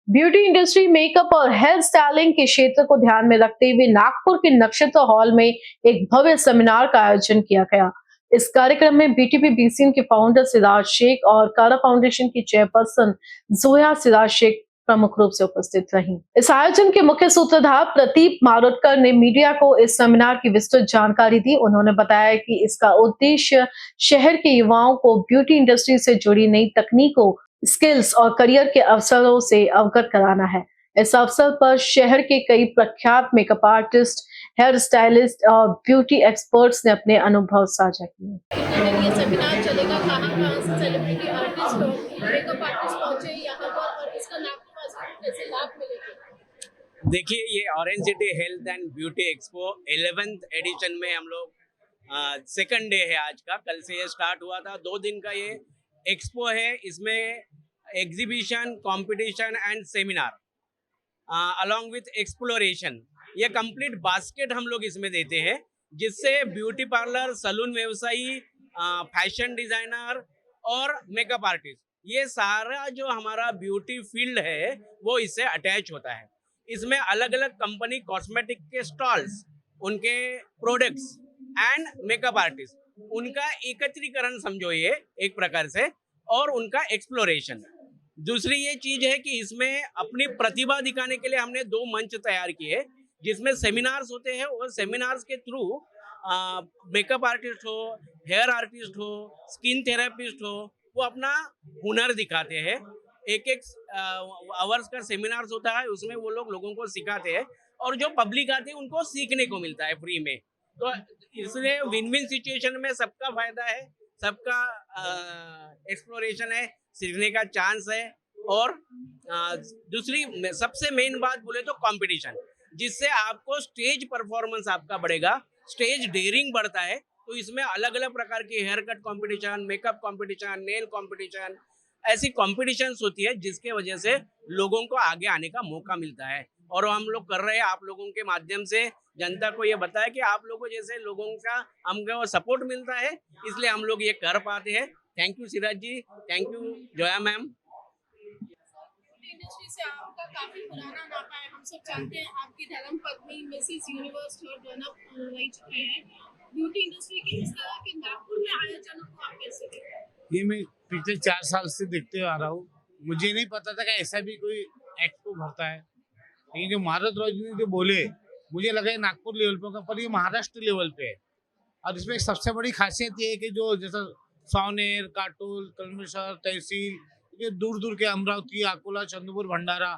Beauty industry, makeup और hair styling के क्षेत्र को ध्यान में रखते हुए नागपुर के नक्षत्र हॉल में एक भव्य सेमिनार का आयोजन किया गया। इस कार्यक्रम में बीटीपी बीसीएम के फाउंडर सिराज शेख और कारा फाउंडेशन की चेयरपर्सन जोया सिराज शेख प्रमुख रूप से उपस्थित रहीं। इस आयोजन के मुख्य सूत्रधार प्रदीप मारोटकर ने मीडिया को इस सेमिनार की विस्तृत जानकारी दी। उन्होंने बताया कि इसका उद्देश्य शहर के युवाओं को ब्यूटी इंडस्ट्री से जुड़ी नई तकनीकों, स्किल्स और करियर के अवसरों से अवगत कराना है। इस अवसर पर शहर के कई प्रख्यात मेकअप आर्टिस्ट, हेयर स्टाइलिस्ट और ब्यूटी एक्सपर्ट्स ने अपने अनुभव साझा किए। कितने दिन ये सेमिनार चलेगा, कहाँ-कहाँ से सेलिब्रिटी आर्टिस्ट और मेकअप आर्टिस्ट पहुंचे यहाँ पर और इसका नागपुरवासियों को कैसे लाभ मिलेगा? देखिए, ये orange city health and beauty expo 11th edition में हम लोग सेकंड डे है आज का। कल से ये स्टार्ट हुआ था। 2 दिन का ये एक्सपो है। इसमें exhibition, competition and seminar along with exploration, ये कंप्लीट बास्केट हम लोग इसमें देते हैं, जिससे ब्यूटी पार्लर, सलून व्यवसायी, फैशन डिजाइनर और मेकअप आर्टिस्ट, ये सारा जो हमारा ब्यूटी फील्ड है वो इससे अटैच होता है। इसमें अलग अलग कंपनी कॉस्मेटिक के स्टॉल्स, उनके प्रोडक्ट्स एंड मेकअप आर्टिस्ट, उनका एकत्रीकरण समझो ये एक प्रकार से, और उनका एक्सप्लोरेशन। दूसरी ये चीज है कि इसमें अपनी प्रतिभा दिखाने के लिए हमने 2 मंच तैयार किए, जिसमें सेमिनार्स होते हैं और सेमिनार्स के थ्रू मेकअप आर्टिस्ट हो, हेयर आर्टिस्ट हो, स्किन थेरेपिस्ट हो, वो अपना हुनर दिखाते हैं। एक एक आवर्स का सेमिनार्स होता है, उसमें वो लोग लोगों को सिखाते हैं और जो पब्लिक आती है उनको सीखने को मिलता है फ्री में। तो इसलिए विन विन सिचुएशन में सबका फायदा है, सबका एक्सप्लोरेशन है, सीखने का चांस है। और दूसरी सबसे मेन बात बोले तो कंपटीशन, जिससे आपको स्टेज परफॉर्मेंस आपका बढ़ेगा, स्टेज डेयरिंग बढ़ता है। तो इसमें अलग अलग प्रकार की hair cut competition, makeup competition, nail competition, ऐसी कॉम्पिटिशन्स होती है, जिसके वजह से लोगों को आगे आने का मौका मिलता है। और हम लोग कर रहे हैं आप लोगों के माध्यम से जनता को ये बताया कि आप लोगों जैसे लोगों का हमको सपोर्ट मिलता है, इसलिए हम लोग ये कर पाते हैं। Thank you Siraj ji, thank you Zoya ma'am. Beauty industry से आपका काफी पुराना नाता है। हम सब जानते हैं आपकी धर्म पत्नी मिसेस यूनिवर्स थर्ड रनअप रह चुकी हैं। ब्यूटी इंडस्ट्री के इस तरह के नागपुर में आयोजनों को आप कैसे देखते हैं? ये मैं पिछले 4 साल से देखते आ रहा हूँ। मुझे नहीं पता था कि ऐसा भी कोई एक्सपो भरता है, लेकिन जो महारत राज ने जो बोले, मुझे लगा ये नागपुर लेवल पे होगा, पर ये महाराष्ट्र लेवल पे है। और इसमें एक सबसे बड़ी खासियत ये है कि जो जैसा सावनेर, काटोल, कलमेश्वर तहसील, ये दूर दूर के अमरावती, अकोला, चंद्रपुर, भंडारा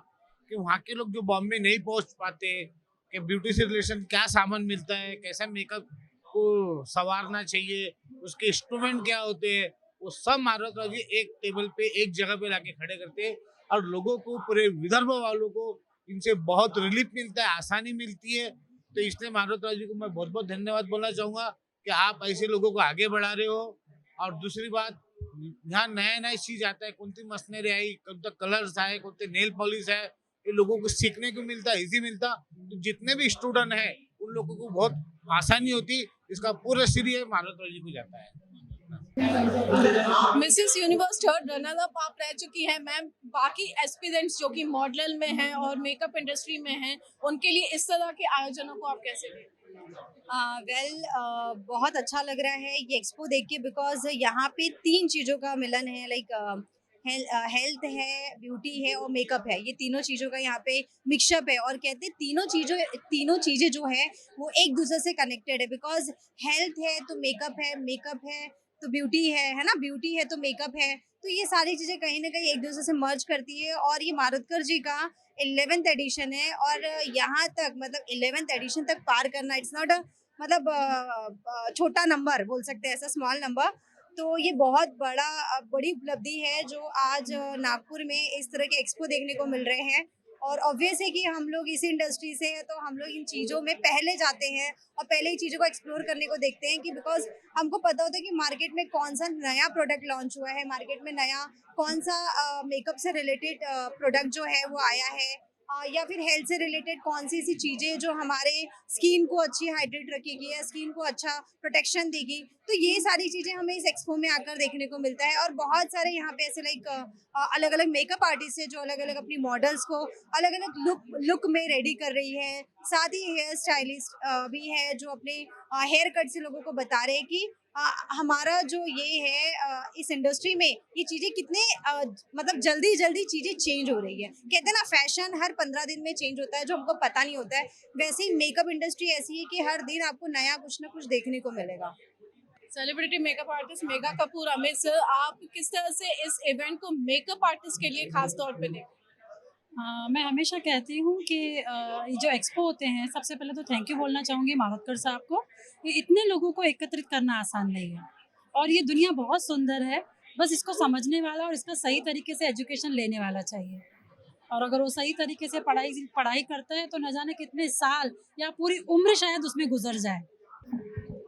कि वहाँ के लोग जो बॉम्बे नहीं पहुँच पाते, कि ब्यूटी से रिलेशन क्या सामान मिलता है, कैसा मेकअप को संवारना चाहिए, उसके इंस्ट्रूमेंट क्या होते हैं, वो सब महारत राज जी एक टेबल पे एक जगह पे लाके खड़े करते हैं। और लोगों को, पूरे विदर्भ वालों को इनसे बहुत रिलीफ मिलता है, आसानी मिलती है। तो इसलिए महारत राज जी को मैं बहुत बहुत धन्यवाद बोलना चाहूंगा कि आप ऐसे लोगों को आगे बढ़ा रहे हो। और दूसरी बात, यहाँ नया नया चीज आता है, कौन सी मशीनरी आई, कौन सा कलर्स आए, कौन से नेल पॉलिश है, ये लोगों को सीखने को मिलता है, इजी मिलता। तो जितने भी स्टूडेंट है उन लोगों को बहुत आसानी होती। इसका पूरा श्रेय महारत राज जी को जाता है। Mrs universe third runner up आप रह चुकी हैं मैम। बाकी एस्पिरेंट्स जो कि मॉडल में हैं और मेकअप इंडस्ट्री में हैं, उनके लिए इस तरह के आयोजनों को आप कैसे देखते हैं? बहुत अच्छा लग रहा है ये एक्सपो देख के, बिकॉज यहाँ पे 3 चीज़ों का मिलन है। लाइक हेल्थ है, ब्यूटी है और मेकअप है। ये तीनों चीज़ों का यहाँ पे मिक्सअप है। और कहते हैं तीनों चीज़ें जो है वो एक दूसरे से कनेक्टेड है। बिकॉज हेल्थ है तो मेकअप है तो ब्यूटी है ना, ब्यूटी है तो मेकअप है। तो ये सारी चीज़ें कहीं ना कहीं एक दूसरे से मर्ज करती है। और ये मारुतकर जी का 11th एडिशन है। और यहाँ तक, मतलब 11th एडिशन तक पार करना, इट्स नॉट अ, मतलब छोटा नंबर बोल सकते हैं, ऐसा स्मॉल नंबर। तो ये बहुत बड़ी उपलब्धि है जो आज नागपुर में इस तरह के एक्सपो देखने को मिल रहे हैं। और ऑब्वियस है कि हम लोग इस इंडस्ट्री से हैं, तो हम लोग इन चीज़ों में पहले जाते हैं और पहले ही चीज़ों को एक्सप्लोर करने को देखते हैं। कि बिकॉज हमको पता होता है कि मार्केट में कौन सा नया प्रोडक्ट लॉन्च हुआ है, मार्केट में नया कौन सा मेकअप से रिलेटेड प्रोडक्ट जो है वो आया है, या फिर हेल्थ से रिलेटेड कौन सी ऐसी चीज़ें जो हमारे स्किन को अच्छी हाइड्रेट रखेगी या स्किन को अच्छा प्रोटेक्शन देगी, तो ये सारी चीज़ें हमें इस एक्सपो में आकर देखने को मिलता है। और बहुत सारे यहाँ पे ऐसे लाइक अलग अलग मेकअप आर्टिस्ट है जो अलग अलग अपनी मॉडल्स को अलग अलग लुक में रेडी कर रही है। साथ ही हेयर स्टाइलिस्ट भी है जो अपने हेयर कट से लोगों को बता रहे हैं कि हमारा जो ये है इस इंडस्ट्री में ये चीज़ें कितने मतलब जल्दी जल्दी चीज़ें चेंज हो रही है। कहते हैं ना फैशन हर 15 दिन में चेंज होता है जो हमको पता नहीं होता है। वैसे ही मेकअप इंडस्ट्री ऐसी है कि हर दिन आपको नया कुछ ना कुछ देखने को मिलेगा। Celebrity makeup artist Megha Kapoor, Amit sir, आप किस तरह से इस इवेंट को मेकअप आर्टिस्ट के लिए खास तौर पे देखते हैं? मैं हमेशा कहती हूँ कि ये जो एक्सपो होते हैं, सबसे पहले तो थैंक यू बोलना चाहूँगी माधवकर साहब को। ये इतने लोगों को एकत्रित करना आसान नहीं है और ये दुनिया बहुत सुंदर है, बस इसको समझने वाला और इसका सही तरीके से एजुकेशन लेने वाला चाहिए। और अगर वो सही तरीके से पढ़ाई करता है तो न जाने कितने साल या पूरी उम्र शायद उसमें गुजर जाए।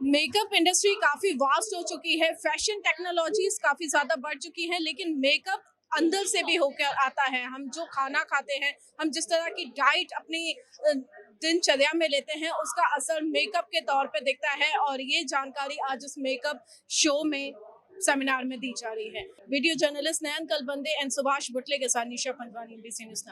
मेकअप इंडस्ट्री काफी वास्ट हो चुकी है, फैशन टेक्नोलॉजीज काफी ज्यादा बढ़ चुकी है, लेकिन मेकअप अंदर से भी होकर आता है। हम जो खाना खाते हैं, हम जिस तरह की डाइट अपनी दिनचर्या में लेते हैं, उसका असर मेकअप के तौर पे दिखता है। और ये जानकारी आज इस मेकअप शो में सेमिनार में दी जा रही है। Video journalist Nayan Kalbande and Subhash Butle के साथ निशा पंजवानी, एमबीसी न्यूज़।